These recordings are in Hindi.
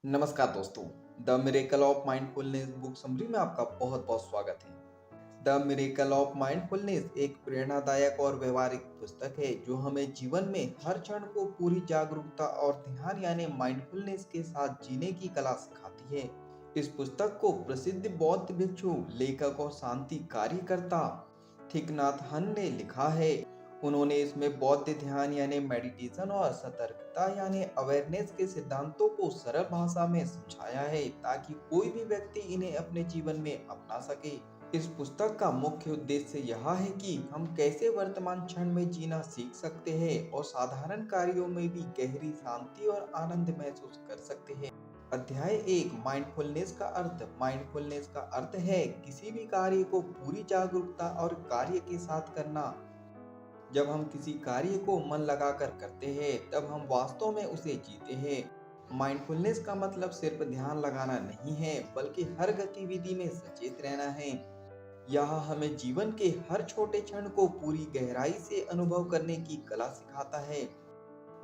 नमस्कार दोस्तों। The miracle of mindfulness book summary में आपका बहुत बहुत स्वागत है। द मिरेकल ऑफ माइंडफुलनेस एक प्रेरणादायक और व्यवहारिक पुस्तक है जो हमें जीवन में हर क्षण को पूरी जागरूकता और ध्यान यानी माइंडफुलनेस के साथ जीने की कला सिखाती है। इस पुस्तक को प्रसिद्ध बौद्ध भिक्षु, लेखक और शांति कार्यकर्ता थिक नाथ हन ने लिखा है। उन्होंने इसमें बौद्ध ध्यान यानी मेडिटेशन और सतर्कता यानी अवेयरनेस के सिद्धांतों को सरल भाषा में समझाया है ताकि कोई भी व्यक्ति इन्हें अपने जीवन में अपना सके। इस पुस्तक का मुख्य उद्देश्य यह है कि हम कैसे वर्तमान क्षण में जीना सीख सकते हैं और साधारण कार्यों में भी गहरी शांति और आनंद महसूस कर सकते हैं। अध्याय 1 माइंडफुलनेस का अर्थ है किसी भी कार्य को पूरी जागरूकता और कार्य के साथ करना। जब हम किसी कार्य को मन लगाकर करते हैं तब हम वास्तव में उसे जीते हैं। माइंडफुलनेस का मतलब सिर्फ ध्यान लगाना नहीं है बल्कि हर गतिविधि में सचेत रहना है। यह हमें जीवन के हर छोटे क्षण को पूरी गहराई से अनुभव करने की कला सिखाता है।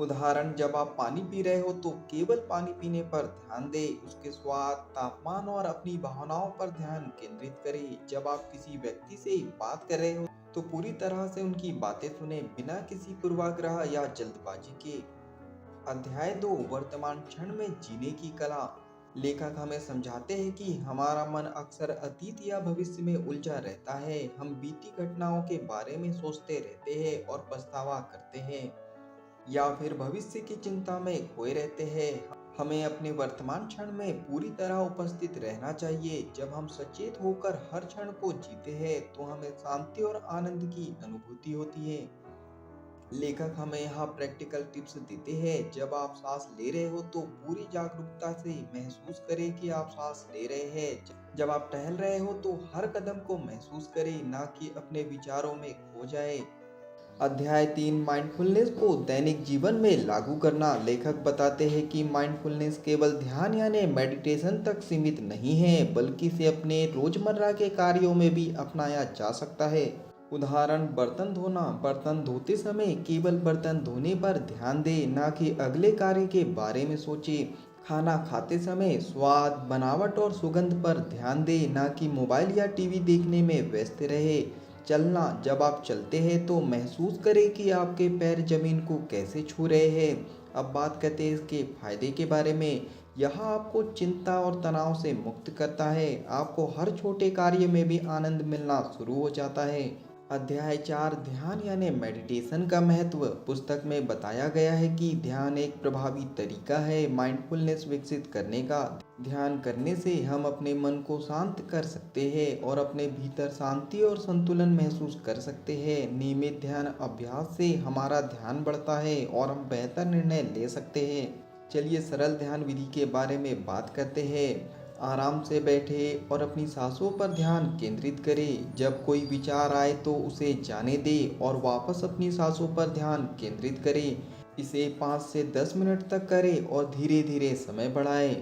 उदाहरण, जब आप पानी पी रहे हो तो केवल पानी पीने पर ध्यान दें, उसके स्वाद, तापमान और अपनी भावनाओं पर ध्यान केंद्रित करें। जब आप किसी व्यक्ति से बात कर रहे हो तो पूरी तरह से उनकी बातें सुने बिना किसी पूर्वाग्रह या जल्दबाजी के। अध्याय 2 वर्तमान क्षण में जीने की कला। लेखक हमें समझाते हैं कि हमारा मन अक्सर अतीत या भविष्य में उलझा रहता है। हम बीती घटनाओं के बारे में सोचते रहते हैं और पछतावा करते हैं या फिर भविष्य की चिंता में खोए रहते हैं। हमें अपने वर्तमान क्षण में पूरी तरह उपस्थित रहना चाहिए। जब हम सचेत होकर हर क्षण को जीते हैं तो हमें शांति और आनंद की अनुभूति होती है। लेखक हमें यहाँ प्रैक्टिकल टिप्स देते हैं। जब आप सांस ले रहे हो तो पूरी जागरूकता से महसूस करें कि आप सांस ले रहे हैं। जब आप टहल रहे हो तो हर कदम को महसूस करें, ना कि अपने विचारों में खो जाए। अध्याय 3 माइंडफुलनेस को दैनिक जीवन में लागू करना। लेखक बताते हैं कि माइंडफुलनेस केवल ध्यान यानी मेडिटेशन तक सीमित नहीं है बल्कि इसे अपने रोजमर्रा के कार्यों में भी अपनाया जा सकता है। उदाहरण, बर्तन धोना। बर्तन धोते समय केवल बर्तन धोने पर ध्यान दें, ना कि अगले कार्य के बारे में सोचें। खाना खाते समय स्वाद, बनावट और सुगंध पर ध्यान दें, ना कि मोबाइल या टीवी देखने में व्यस्त रहे। चलना। जब आप चलते हैं तो महसूस करें कि आपके पैर जमीन को कैसे छू रहे हैं। अब बात करते हैं इसके फायदे के बारे में। यह आपको चिंता और तनाव से मुक्त करता है। आपको हर छोटे कार्य में भी आनंद मिलना शुरू हो जाता है। अध्याय 4 ध्यान यानी मेडिटेशन का महत्व। पुस्तक में बताया गया है कि ध्यान एक प्रभावी तरीका है माइंडफुलनेस विकसित करने का। ध्यान करने से हम अपने मन को शांत कर सकते हैं और अपने भीतर शांति और संतुलन महसूस कर सकते हैं। नियमित ध्यान अभ्यास से हमारा ध्यान बढ़ता है और हम बेहतर निर्णय ले सकते हैं। चलिए सरल ध्यान विधि के बारे में बात करते हैं। आराम से बैठे और अपनी सांसों पर ध्यान केंद्रित करें। जब कोई विचार आए तो उसे जाने दें और वापस अपनी सांसों पर ध्यान केंद्रित करें। इसे 5 से 10 मिनट तक करें और धीरे धीरे समय बढ़ाएं।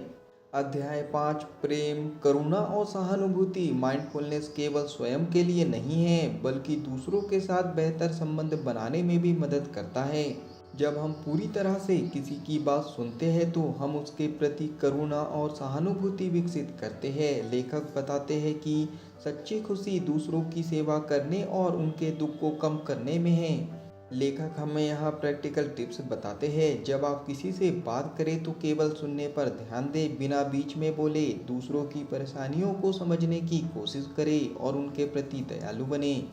अध्याय 5 प्रेम, करुणा और सहानुभूति। माइंडफुलनेस केवल स्वयं के लिए नहीं है बल्कि दूसरों के साथ बेहतर संबंध बनाने में भी मदद करता है। जब हम पूरी तरह से किसी की बात सुनते हैं तो हम उसके प्रति करुणा और सहानुभूति विकसित करते हैं। लेखक बताते हैं कि सच्ची खुशी दूसरों की सेवा करने और उनके दुख को कम करने में है। लेखक हमें यहाँ प्रैक्टिकल टिप्स बताते हैं। जब आप किसी से बात करें तो केवल सुनने पर ध्यान दें, बिना बीच में बोले। दूसरों की परेशानियों को समझने की कोशिश करें और उनके प्रति दयालु बने।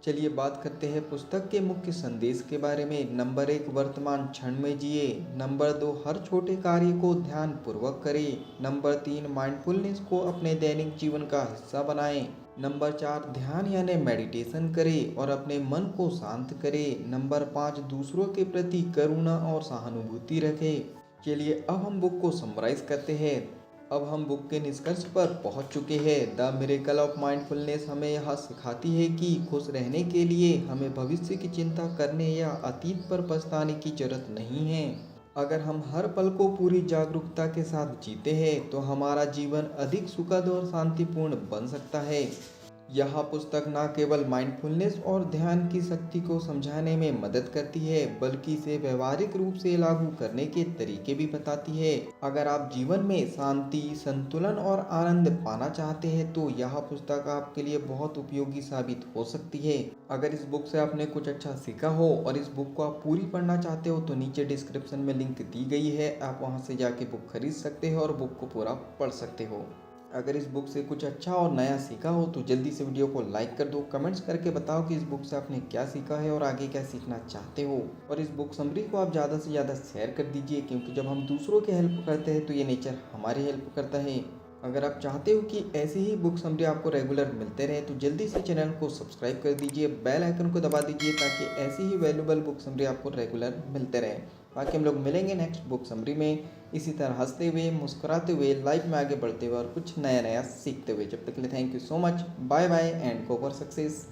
चलिए बात करते हैं पुस्तक के मुख्य संदेश के बारे में। नंबर 1 वर्तमान क्षण में जिए। नंबर 2 हर छोटे कार्य को ध्यान पूर्वक करें। नंबर 3 माइंडफुलनेस को अपने दैनिक जीवन का हिस्सा बनाएं। नंबर 4 ध्यान यानी मेडिटेशन करें और अपने मन को शांत करें। नंबर 5 दूसरों के प्रति करुणा और सहानुभूति रखें। चलिए अब हम बुक को समराइज करते हैं। अब हम बुक के निष्कर्ष पर पहुंच चुके हैं। द मिरेकल ऑफ माइंडफुलनेस हमें यह सिखाती है कि खुश रहने के लिए हमें भविष्य की चिंता करने या अतीत पर पछताने की जरूरत नहीं है। अगर हम हर पल को पूरी जागरूकता के साथ जीते हैं तो हमारा जीवन अधिक सुखद और शांतिपूर्ण बन सकता है। यह पुस्तक न केवल माइंडफुलनेस और ध्यान की शक्ति को समझाने में मदद करती है, बल्कि इसे व्यवहारिक रूप से लागू करने के तरीके भी बताती है। अगर आप जीवन में शांति, संतुलन और आनंद पाना चाहते हैं तो यह पुस्तक आपके लिए बहुत उपयोगी साबित हो सकती है। अगर इस बुक से आपने कुछ अच्छा सीखा हो और इस बुक को आप पूरी पढ़ना चाहते हो तो नीचे डिस्क्रिप्शन में लिंक दी गई है, आप वहां से जाके बुक खरीद सकते हो और बुक को पूरा पढ़ सकते हो। अगर इस बुक से कुछ अच्छा और नया सीखा हो तो जल्दी से वीडियो को लाइक कर दो, कमेंट्स करके बताओ कि इस बुक से आपने क्या सीखा है और आगे क्या सीखना चाहते हो। और इस बुक समरी को आप ज़्यादा से ज़्यादा शेयर कर दीजिए, क्योंकि जब हम दूसरों की हेल्प करते हैं तो ये नेचर हमारी हेल्प करता है। अगर आप चाहते हो कि ऐसे ही बुक समरी आपको रेगुलर मिलते रहे तो जल्दी से चैनल को सब्सक्राइब कर दीजिए, बेल आइकन को दबा दीजिए ताकि ऐसी ही वैल्यूबल बुक समरी आपको रेगुलर मिलते रहे। बाकी हम लोग मिलेंगे नेक्स्ट बुक समरी में, इसी तरह हंसते हुए, मुस्कुराते हुए, लाइफ में आगे बढ़ते हुए और कुछ नया नया सीखते हुए। जब तक के लिए thank you so much, bye bye and go for success.